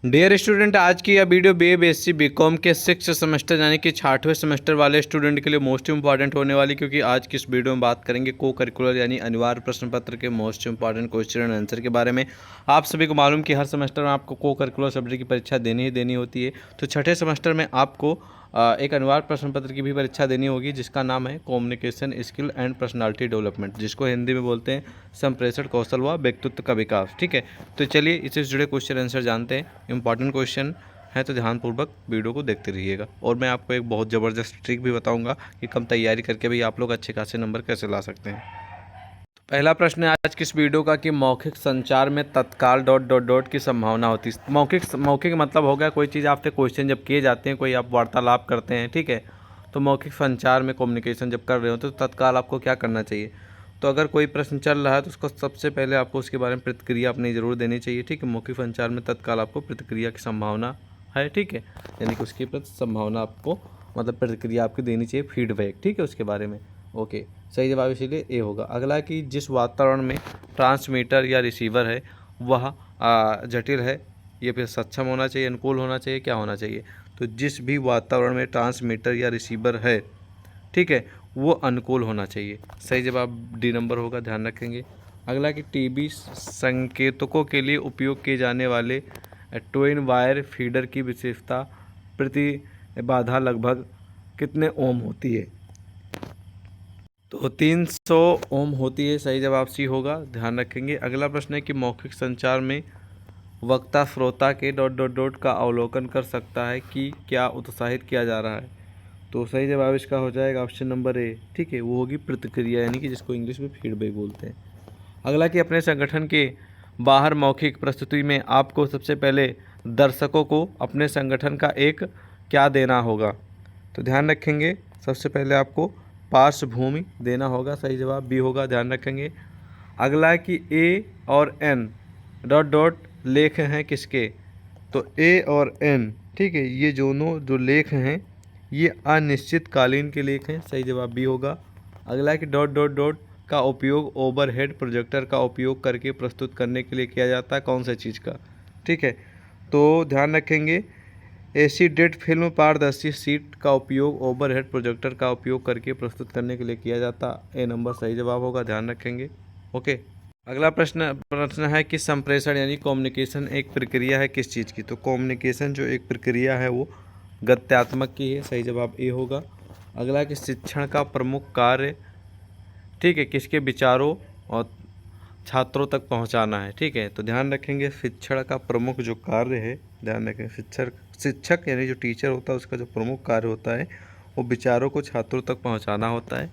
Dear student, आज की यह वीडियो बीए बीएससी बीकॉम के 6th सेमेस्टर यानी कि 6वें सेमेस्टर वाले स्टूडेंट के लिए मोस्ट इंपॉर्टेंट होने वाली, क्योंकि आज की इस वीडियो में बात करेंगे को करिकुलर यानी अनिवार्य प्रश्न पत्र के most important question and answer के बारे में। आप सभी को मालूम कि हर सेमेस्टर में आपको को करिकुलर सब्जेक्ट की परीक्षा देनी ही देनी होती है। तो छठे सेमेस्टर में आपको एक अनिवार्य प्रश्न पत्र की भी परीक्षा देनी होगी, जिसका नाम है communication skill and personality development, जिसको हिंदी में बोलते हैं संप्रेषण कौशल व व्यक्तित्व का विकास। ठीक है, तो चलिए इससे जुड़े क्वेश्चन आंसर जानते हैं। इंपॉर्टेंट क्वेश्चन है तो ध्यानपूर्वक वीडियो को देखते रहिएगा। और मैं आपको एक बहुत ज़बरदस्त ट्रिक भी बताऊंगा कि कम तैयारी करके भी आप लोग अच्छे खासे नंबर कैसे ला सकते हैं। पहला प्रश्न है आज की इस वीडियो का कि मौखिक संचार में तत्काल ... की संभावना होती है। मौखिक मतलब हो गया कोई चीज़ आपसे क्वेश्चन जब किए जाते हैं, कोई आप वार्तालाप करते हैं, ठीक है, तो मौखिक संचार में कम्युनिकेशन जब कर रहे हो तो तत्काल आपको क्या करना चाहिए। तो अगर कोई प्रश्न चल रहा है तो उसको सबसे पहले आपको उसके बारे में प्रतिक्रिया अपनी ज़रूर देनी चाहिए। ठीक है, मौखिक संचार में तत्काल आपको प्रतिक्रिया की संभावना है। ठीक है, यानी कि उसकी प्रति संभावना आपको मतलब प्रतिक्रिया आपकी देनी चाहिए, फीडबैक। ठीक है, उसके बारे में। ओके, सही जवाब इसीलिए ए होगा। अगला कि जिस वातावरण में ट्रांसमीटर या रिसीवर है वह जटिल है, ये फिर सक्षम होना चाहिए, अनुकूल होना चाहिए, क्या होना चाहिए। तो जिस भी वातावरण में ट्रांसमीटर या रिसीवर है, ठीक है, वो अनुकूल होना चाहिए। सही जवाब डी नंबर होगा, ध्यान रखेंगे। अगला कि टीवी संकेतकों के लिए उपयोग किए जाने वाले ट्विन वायर फीडर की विशेषता प्रतिबाधा लगभग कितने ओम होती है। तो 300 ओम होती है। सही जवाब सी होगा, ध्यान रखेंगे। अगला प्रश्न है कि मौखिक संचार में वक्ता श्रोता के ... का अवलोकन कर सकता है कि क्या उत्साहित किया जा रहा है। तो सही जवाब इसका हो जाएगा ऑप्शन नंबर ए। ठीक है, वो होगी प्रतिक्रिया, यानी कि जिसको इंग्लिश में फीडबैक बोलते हैं। अगला कि अपने संगठन के बाहर मौखिक प्रस्तुति में आपको सबसे पहले दर्शकों को अपने संगठन का एक क्या देना होगा। तो ध्यान रखेंगे, सबसे पहले आपको पार्श्वभूमि देना होगा। सही जवाब बी होगा, ध्यान रखेंगे। अगला कि ए और एन ... लेख हैं किसके। तो ए और एन, ठीक है, ये दोनों जो लेख हैं ये अनिश्चितकालीन के लेख हैं। सही जवाब बी होगा। अगला कि ... का उपयोग ओवरहेड प्रोजेक्टर का उपयोग करके प्रस्तुत करने के लिए किया जाता है, कौन सा चीज़ का। ठीक है, तो ध्यान रखेंगे एसीडेट फिल्म पारदर्शी सीट का उपयोग ओवरहेड प्रोजेक्टर का उपयोग करके प्रस्तुत करने के लिए किया जाता। ए नंबर सही जवाब होगा, ध्यान रखेंगे। ओके, अगला प्रश्न है कि संप्रेषण यानी कम्युनिकेशन एक प्रक्रिया है किस चीज़ की। तो कम्युनिकेशन जो एक प्रक्रिया है वो गत्यात्मक की है। सही जवाब ए होगा। अगला कि शिक्षण का प्रमुख कार्य, ठीक है, किसके विचारों और छात्रों तक पहुंचाना है। ठीक है, तो ध्यान रखेंगे शिक्षण का प्रमुख जो कार्य है, ध्यान रखें शिक्षक यानी जो टीचर होता है उसका जो प्रमुख कार्य होता है वो विचारों को छात्रों तक पहुंचाना होता है,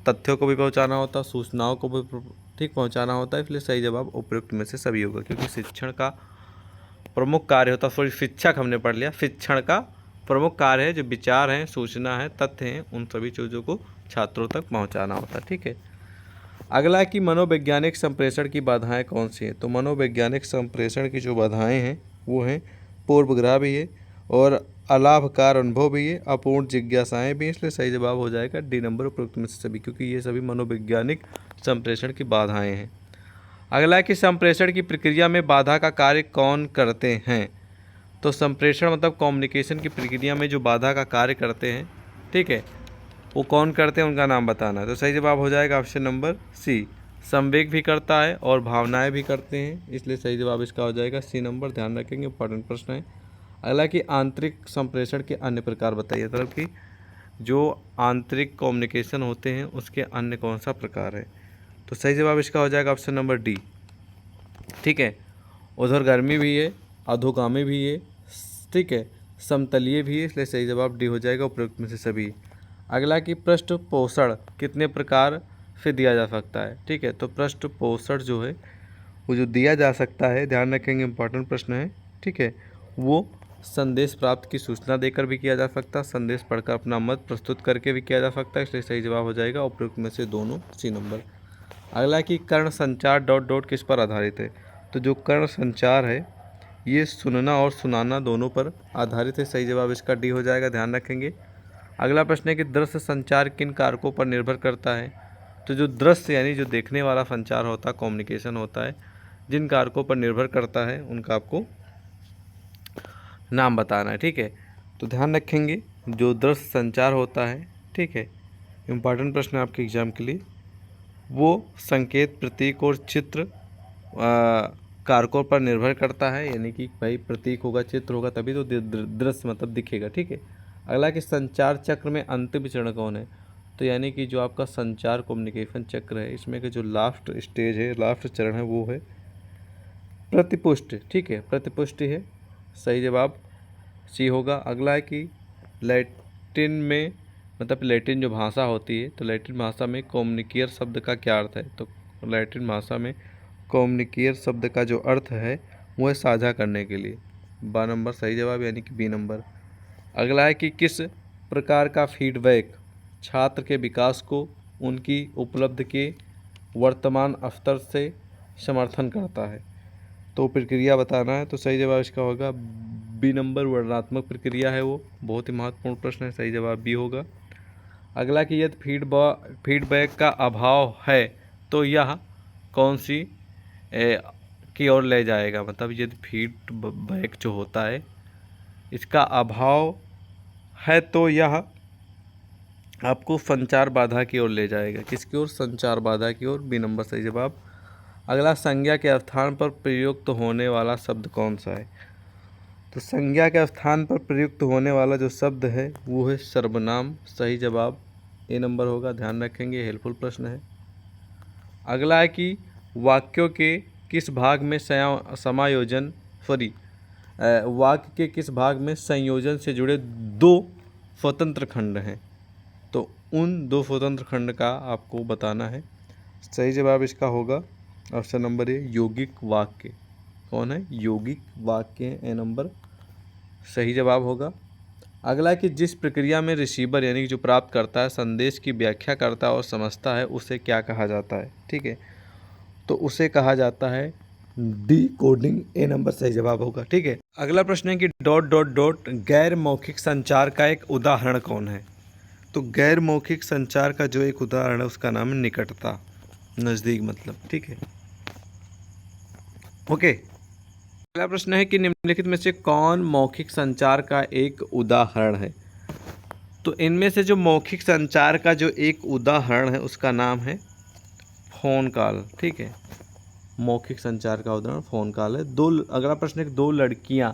तथ्यों को भी पहुंचाना होता है, सूचनाओं को भी ठीक पहुंचाना होता है। इसलिए सही जवाब उपयुक्त में से सभी होगा, क्योंकि शिक्षण का प्रमुख कार्य होता है, सॉरी शिक्षक हमने पढ़ लिया, शिक्षण का प्रमुख कार्य है जो विचार हैं, सूचना है, तथ्य हैं, उन सभी चीज़ों को छात्रों तक पहुँचाना होता है। ठीक है, अगला कि मनोवैज्ञानिक संप्रेषण की बाधाएं कौन सी हैं। तो मनोवैज्ञानिक संप्रेषण की जो बाधाएं हैं वो हैं पूर्वग्रह भी है और अलाभकार अनुभव भी है, अपूर्ण जिज्ञासाएं भी हैं। इसलिए सही जवाब हो जाएगा डी नंबर उपयुक्त में से सभी, क्योंकि ये सभी मनोवैज्ञानिक संप्रेषण की बाधाएं हैं। अगला कि संप्रेषण की प्रक्रिया में बाधा का कार्य कौन करते हैं। तो संप्रेषण मतलब कम्युनिकेशन की प्रक्रिया में जो बाधा का कार्य करते हैं, ठीक है, वो कौन करते हैं उनका नाम बताना है। तो सही जवाब हो जाएगा ऑप्शन नंबर सी, संवेग भी करता है और भावनाएं भी करते हैं। इसलिए सही जवाब इसका हो जाएगा सी नंबर, ध्यान रखेंगे, इंपॉर्टेंट प्रश्न है। अगला कि आंतरिक संप्रेषण के अन्य प्रकार बताइए, मतलब कि जो आंतरिक कम्युनिकेशन होते हैं उसके अन्य कौन सा प्रकार है। तो सही जवाब इसका हो जाएगा ऑप्शन नंबर डी। ठीक है, ऊर्ध्वगामी भी है, अधोगामी भी है, ठीक है, समतलीय भी है। इसलिए सही जवाब डी हो जाएगा उपयुक्त में से सभी। अगला कि पृष्ठ पोषण कितने प्रकार से दिया जा सकता है। ठीक है, तो पृष्ठ पोषण जो है वो जो दिया जा सकता है, ध्यान रखेंगे, इंपॉर्टेंट प्रश्न है। ठीक है, वो संदेश प्राप्त की सूचना देकर भी किया जा सकता है, संदेश पढ़कर अपना मत प्रस्तुत करके भी किया जा सकता है। इसलिए सही जवाब हो जाएगा उपयुक्त में से दोनों, सी नंबर। अगला कि कर्ण संचार ... किस पर आधारित है। तो जो कर्ण संचार है ये सुनना और सुनाना दोनों पर आधारित है। सही जवाब इसका डी हो जाएगा, ध्यान रखेंगे। अगला प्रश्न है कि दृश्य संचार किन कारकों पर निर्भर करता है। तो जो दृश्य यानी जो देखने वाला संचार होता है, कम्युनिकेशन होता है, जिन कारकों पर निर्भर करता है उनका आपको नाम बताना है, ठीक है। तो ध्यान रखेंगे जो दृश्य संचार होता है, ठीक है, इम्पॉर्टेंट प्रश्न है आपके एग्जाम के लिए, वो संकेत, प्रतीक और चित्र कारकों पर निर्भर करता है, यानी कि भाई प्रतीक होगा, चित्र होगा, तभी तो दृश्य मतलब दिखेगा, ठीक है। अगला कि संचार चक्र में अंतिम चरण कौन है, तो यानी कि जो आपका संचार कम्युनिकेशन चक्र है, इसमें के जो लास्ट स्टेज है, लास्ट चरण है, वो है प्रतिपुष्टि, ठीक है, प्रतिपुष्टि है, सही जवाब सी होगा। अगला है कि लैटिन में, मतलब लैटिन जो भाषा होती है, तो लैटिन भाषा में कम्युनिकेयर शब्द का क्या अर्थ है, तो लैटिन भाषा में कम्युनिकेयर शब्द का जो अर्थ है वो है साझा करने के लिए, 12 नंबर सही जवाब, यानी कि बी नंबर। अगला है कि किस प्रकार का फीडबैक छात्र के विकास को उनकी उपलब्धि के वर्तमान स्तर से समर्थन करता है, तो प्रक्रिया बताना है, तो सही जवाब इसका होगा बी नंबर, वर्णनात्मक प्रक्रिया है वो, बहुत ही महत्वपूर्ण प्रश्न है, सही जवाब बी होगा। अगला कि यदि फीडबैक का अभाव है तो यह कौन सी की ओर ले जाएगा, मतलब यदि फीडबैक जो होता है इसका अभाव है तो यह आपको संचार बाधा की ओर ले जाएगा, किसकी ओर, संचार बाधा की ओर, बी नंबर सही जवाब। अगला संज्ञा के स्थान पर प्रयुक्त होने वाला शब्द कौन सा है, तो संज्ञा के स्थान पर प्रयुक्त होने वाला जो शब्द है वो है सर्वनाम, सही जवाब ए नंबर होगा, ध्यान रखेंगे, हेल्पफुल प्रश्न है। अगला है कि वाक्यों के किस भाग में समायोजन सॉरी वाक्य के किस भाग में संयोजन से जुड़े दो स्वतंत्र खंड हैं, तो उन दो स्वतंत्र खंड का आपको बताना है, सही जवाब इसका होगा ऑप्शन नंबर ए, यौगिक वाक्य। कौन है, यौगिक वाक्य, ए नंबर सही जवाब होगा। अगला कि जिस प्रक्रिया में रिसीवर यानी कि जो प्राप्त करता है संदेश की व्याख्या करता है और समझता है उसे क्या कहा जाता है, ठीक है, तो उसे कहा जाता है डिकोडिंग, ए नंबर सही जवाब होगा, ठीक है। अगला प्रश्न है कि डॉट डॉट डॉट गैर मौखिक संचार का एक उदाहरण कौन है, तो गैर मौखिक संचार का जो एक उदाहरण है उसका नाम है निकटता, नज़दीक मतलब, ठीक है, ओके। अगला प्रश्न है कि निम्नलिखित में से कौन मौखिक संचार का एक उदाहरण है, तो इनमें से जो मौखिक संचार का जो एक उदाहरण है उसका नाम है फ़ोन कॉल, ठीक है, मौखिक संचार का उदाहरण फ़ोन कॉल है। अगला प्रश्न है कि दो लड़कियां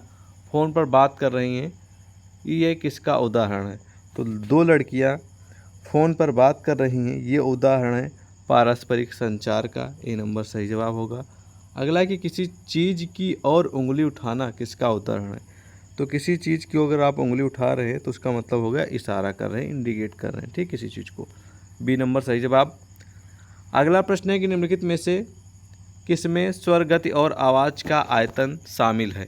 फ़ोन पर बात कर रही हैं, ये किसका उदाहरण है, तो दो लड़कियां फ़ोन पर बात कर रही हैं, ये उदाहरण है पारस्परिक संचार का, ए नंबर सही जवाब होगा। अगला कि किसी चीज़ की और उंगली उठाना किसका उदाहरण है, तो किसी चीज़ की अगर आप उंगली उठा रहे हैं तो उसका मतलब हो गया इशारा कर रहे हैं, इंडिकेट कर रहे हैं, ठीक, किसी चीज़ को, बी नंबर सही जवाब। अगला प्रश्न है कि निम्नलिखित में से किसमें स्वर, गति और आवाज़ का आयतन शामिल है,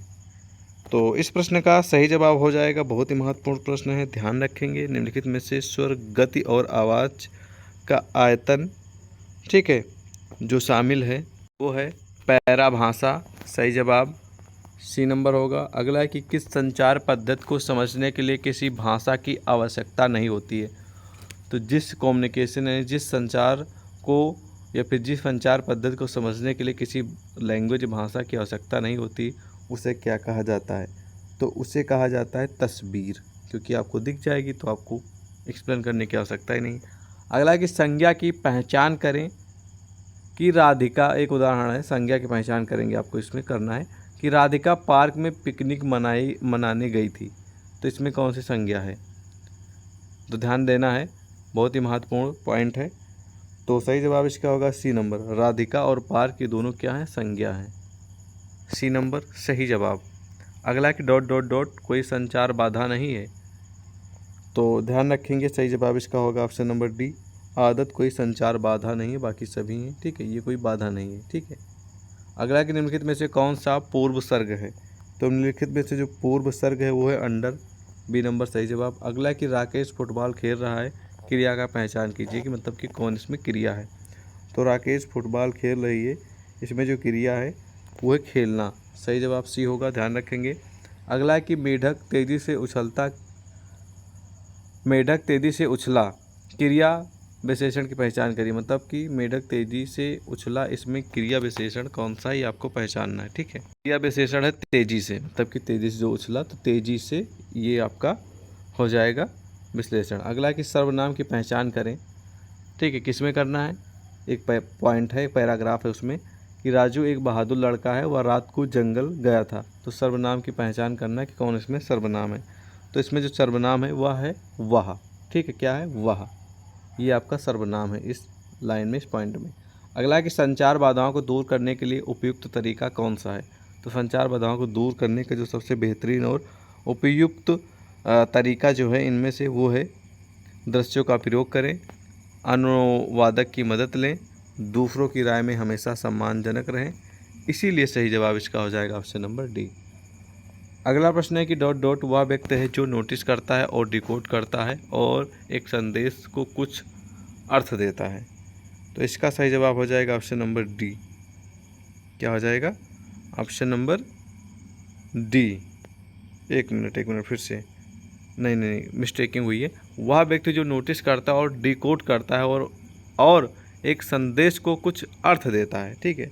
तो इस प्रश्न का सही जवाब हो जाएगा, बहुत ही महत्वपूर्ण प्रश्न है, ध्यान रखेंगे, निम्नलिखित में से स्वर, गति और आवाज़ का आयतन, ठीक है, जो शामिल है वो है पैरा भाषा, सही जवाब सी नंबर होगा। अगला है कि किस संचार पद्धति को समझने के लिए किसी भाषा की आवश्यकता नहीं होती है, तो जिस कम्युनिकेशन यानी जिस संचार को या फिर जिस संचार पद्धति को समझने के लिए किसी लैंग्वेज भाषा की आवश्यकता नहीं होती उसे क्या कहा जाता है, तो उसे कहा जाता है तस्वीर, क्योंकि आपको दिख जाएगी तो आपको एक्सप्लेन करने की आवश्यकता ही नहीं। अगला कि संज्ञा की पहचान करें, कि राधिका, एक उदाहरण है, संज्ञा की पहचान करेंगे आपको इसमें करना है कि राधिका पार्क में पिकनिक मनाने गई थी, तो इसमें कौन सी संज्ञा है, तो ध्यान देना है, बहुत ही महत्वपूर्ण पॉइंट है, तो सही जवाब इसका होगा सी नंबर, राधिका और पार्क की दोनों क्या हैं, संज्ञा हैं, सी नंबर सही जवाब। अगला कि डॉट डॉट डॉट कोई संचार बाधा नहीं है, तो ध्यान रखेंगे सही जवाब इसका होगा ऑप्शन नंबर डी, आदत कोई संचार बाधा नहीं है, बाकी सभी हैं, ठीक है, ये कोई बाधा नहीं है, ठीक है। अगला कि निम्नलिखित में से कौन सा पूर्व सर्ग है, तो निम्नलिखित में से जो पूर्व सर्ग है वो है अंडर, बी नंबर सही जवाब। अगला कि राकेश फुटबॉल खेल रहा है, क्रिया का पहचान कीजिए कि मतलब कि कौन इसमें क्रिया है, तो राकेश फुटबॉल खेल रही है, इसमें जो क्रिया है वो है खेलना, सही जवाब सी होगा, ध्यान रखेंगे। अगला कि मेढक तेज़ी से उछला, क्रिया विशेषण की पहचान करिए, मतलब कि मेढक तेजी से उछला, इसमें क्रिया विशेषण कौन सा, ही आपको पहचानना है। ठीक है, क्रिया विशेषण है तेजी से, मतलब कि तेजी से जो उछला, तो तेजी से ये आपका हो जाएगा विश्लेषण। अगला है कि सर्वनाम की पहचान करें। ठीक है, किसमें करना है, एक पॉइंट है, एक पैराग्राफ है उसमें कि राजू एक बहादुर लड़का है, वह रात को जंगल गया था। तो सर्वनाम की पहचान करना है कि कौन इसमें सर्वनाम है। तो इसमें जो सर्वनाम है वह है वह। ठीक है, क्या है, वह, ये आपका सर्वनाम है इस लाइन में, इस पॉइंट में। अगला है कि संचार बाधाओं को दूर करने के लिए उपयुक्त तरीका कौन सा है। तो संचार बाधाओं को दूर करने का जो सबसे बेहतरीन और उपयुक्त तरीका जो है इनमें से वो है दृश्यों का प्रयोग करें, अनुवादक की मदद लें, दूसरों की राय में हमेशा सम्मानजनक रहें। इसीलिए सही जवाब इसका हो जाएगा ऑप्शन नंबर डी। अगला प्रश्न है कि डॉट डॉट वह व्यक्ति है जो नोटिस करता है और डिकोड करता है और एक संदेश को कुछ अर्थ देता है। तो इसका सही जवाब हो जाएगा ऑप्शन नंबर डी। क्या हो जाएगा, ऑप्शन नंबर डी। एक मिनट फिर से, नहीं मिस्टेकिंग हुई है। वह व्यक्ति जो नोटिस करता है और डिकोड करता है और एक संदेश को कुछ अर्थ देता है। ठीक है,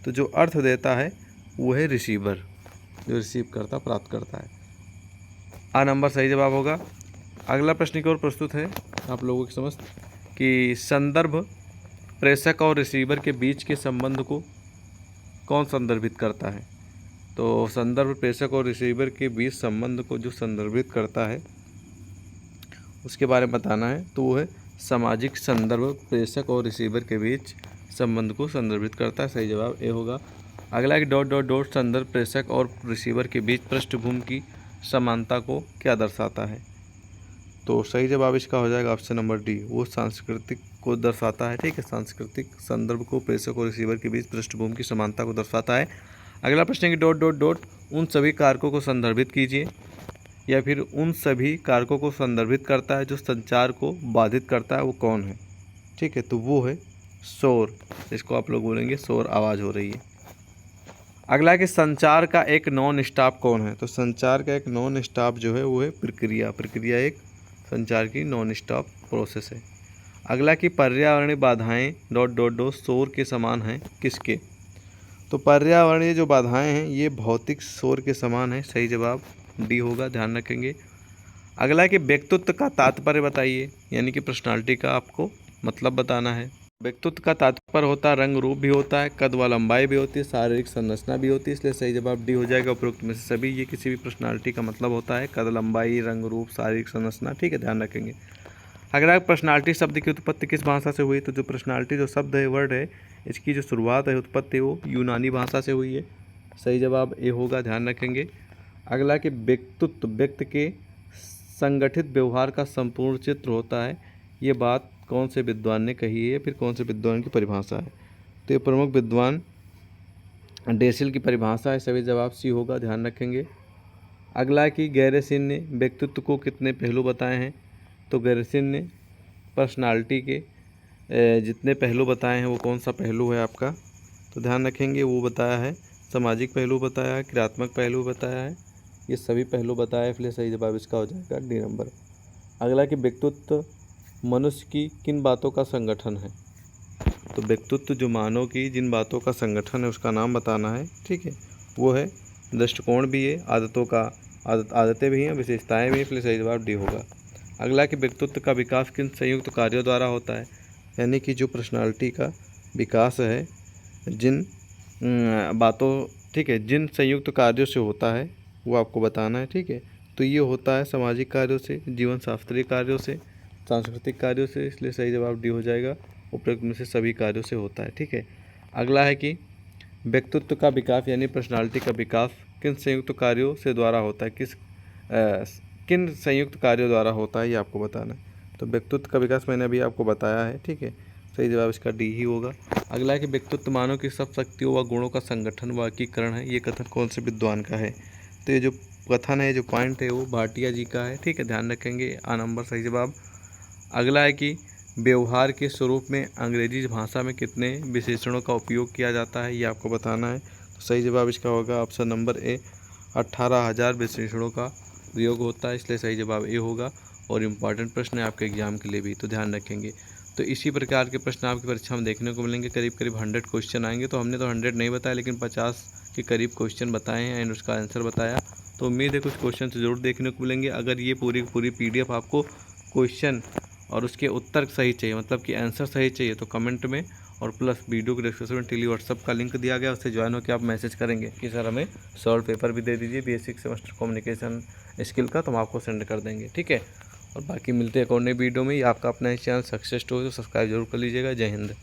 तो जो अर्थ देता है वो है रिसीवर, जो रिसीव करता, प्राप्त करता है। आ नंबर सही जवाब होगा। अगला प्रश्न की ओर प्रस्तुत है आप लोगों की समझ कि संदर्भ प्रेषक और रिसीवर के बीच के संबंध को कौन संदर्भित करता है। तो संदर्भ प्रेषक और रिसीवर के बीच संबंध को जो संदर्भित करता है उसके बारे में बताना है। तो वो है सामाजिक संदर्भ प्रेषक और रिसीवर के बीच संबंध को संदर्भित करता है। सही जवाब ए होगा। अगला एक डॉट डॉट डॉट संदर्भ प्रेषक और रिसीवर के बीच पृष्ठभूमि की समानता को क्या दर्शाता है। तो सही जवाब इसका हो जाएगा ऑप्शन नंबर डी, वो सांस्कृतिक को दर्शाता है। ठीक है, सांस्कृतिक संदर्भ को प्रेषक और रिसीवर के बीच पृष्ठभूमि की समानता को दर्शाता है। अगला प्रश्न है कि डॉट डॉट डॉट उन सभी कारकों को संदर्भित कीजिए, या फिर उन सभी कारकों को संदर्भित करता है जो संचार को बाधित करता है, वो कौन है। ठीक है, तो वो है शोर। इसको आप लोग बोलेंगे शोर, आवाज़ हो रही है। अगला कि संचार का एक नॉन स्टॉप कौन है। तो संचार का एक नॉन स्टॉप जो है वो है प्रक्रिया। प्रक्रिया एक संचार की नॉन स्टॉप प्रोसेस है। अगला कि पर्यावरणीय बाधाएं डॉट डॉट डॉट शोर के समान हैं किसके। तो पर्यावरणीय जो बाधाएं हैं ये भौतिक शोर के समान है। सही जवाब डी होगा, ध्यान रखेंगे। अगला कि व्यक्तित्व का तात्पर्य बताइए, यानी कि पर्सनालिटी का आपको मतलब बताना है। व्यक्तित्व का तात्पर्य होता है रंग रूप भी होता है, कद व लंबाई भी होती है, शारीरिक संरचना भी होती है। इसलिए सही जवाब डी हो जाएगा। उपरोक्त में से सभी ये किसी भी पर्सनालिटी का मतलब होता है, कद, लंबाई, रंग रूप, शारीरिक संरचना। ठीक है, ध्यान रखेंगे। अगर पर्सनालिटी शब्द की उत्पत्ति किस भाषा से हुई। तो जो पर्सनालिटी जो शब्द है, वर्ड है, इसकी जो शुरुआत है, उत्पत्ति, वो यूनानी भाषा से हुई है। सही जवाब ए होगा, ध्यान रखेंगे। अगला कि व्यक्तित्व व्यक्ति के संगठित व्यवहार का संपूर्ण चित्र होता है। ये बात कौन से विद्वान ने कही है, फिर कौन से विद्वान की परिभाषा है। तो ये प्रमुख विद्वान डेसिल की परिभाषा है। सभी जवाब सी होगा, ध्यान रखेंगे। अगला कि गैरेसिन ने व्यक्तित्व को कितने पहलू बताए हैं। तो गैरेसिन ने पर्सनालिटी के जितने पहलू बताए हैं वो कौन सा पहलू है आपका। तो ध्यान रखेंगे, वो बताया है सामाजिक पहलू बताया है, क्रियात्मक पहलू बताया है, ये सभी पहलू बताया है। इसलिए सही जवाब इसका हो जाएगा डी नंबर। अगला कि व्यक्तित्व मनुष्य की किन बातों का संगठन है। तो व्यक्तित्व जो मानव की जिन बातों का संगठन है उसका नाम बताना है। ठीक है, वो है दृष्टिकोण भी है, आदतें भी हैं, विशेषताएं भी हैं। इसलिए सही जवाब डी होगा। अगला कि व्यक्तित्व का विकास किन संयुक्त कार्यों द्वारा होता है। यानी कि जो पर्सनालिटी का विकास है जिन बातों, ठीक है, जिन संयुक्त कार्यों से होता है वो आपको बताना है। ठीक है, तो ये होता है सामाजिक कार्यों से, जीवन शास्त्रीय कार्यों से, सांस्कृतिक कार्यों से। इसलिए सही जवाब डी हो जाएगा। उपरोक्त में से सभी कार्यों से होता है। ठीक है, अगला है कि व्यक्तित्व का विकास यानी पर्सनालिटी का विकास किन संयुक्त कार्यों से द्वारा होता है, किन संयुक्त कार्यों द्वारा होता है, ये आपको बताना है। तो व्यक्तित्व का विकास मैंने अभी आपको बताया है। ठीक है, सही जवाब इसका डी ही होगा। अगला है कि व्यक्तित्व मानव की सब शक्तियों व गुणों का संगठन व एकीकरण है। ये कथन कौन से विद्वान का है। तो ये जो कथन है, जो पॉइंट है, वो भाटिया जी का है। ठीक है, ध्यान रखेंगे, आ नंबर सही जवाब। अगला है कि व्यवहार के स्वरूप में अंग्रेजी भाषा में कितने विशेषणों का उपयोग किया जाता है, ये आपको बताना है। तो सही जवाब इसका होगा ऑप्शन नंबर ए, 18,000 विशेषणों का प्रयोग होता है। इसलिए सही जवाब ए होगा। और इम्पॉर्टेंट प्रश्न है आपके एग्जाम के लिए भी, तो ध्यान रखेंगे। तो इसी प्रकार के प्रश्न आपकी परीक्षा में देखने को मिलेंगे। करीब करीब 100 क्वेश्चन आएंगे। तो हमने तो 100 नहीं बताया, लेकिन 50 के करीब क्वेश्चन बताए हैं एंड उसका आंसर बताया। तो उम्मीद है कुछ क्वेश्चन ज़रूर देखने को मिलेंगे। अगर ये पूरी पूरी PDF आपको क्वेश्चन और उसके उत्तर सही चाहिए, मतलब कि आंसर सही चाहिए, तो कमेंट में और प्लस वीडियो के डिस्क्रिप्शन में टेली व्हाट्सअप का लिंक दिया गया, उससे ज्वाइन होकर आप मैसेज करेंगे कि सर हमें सॉल्व पेपर भी दे दीजिए बेसिक सेमेस्टर कम्युनिकेशन स्किल का, तो हम आपको सेंड कर देंगे। ठीक है, और बाकी मिलते हैं एक और नई वीडियो में। ये आपका अपना ही चैनल सक्सेस स्टोरी, तो सब्सक्राइब जरूर कर लीजिएगा। जय हिंद।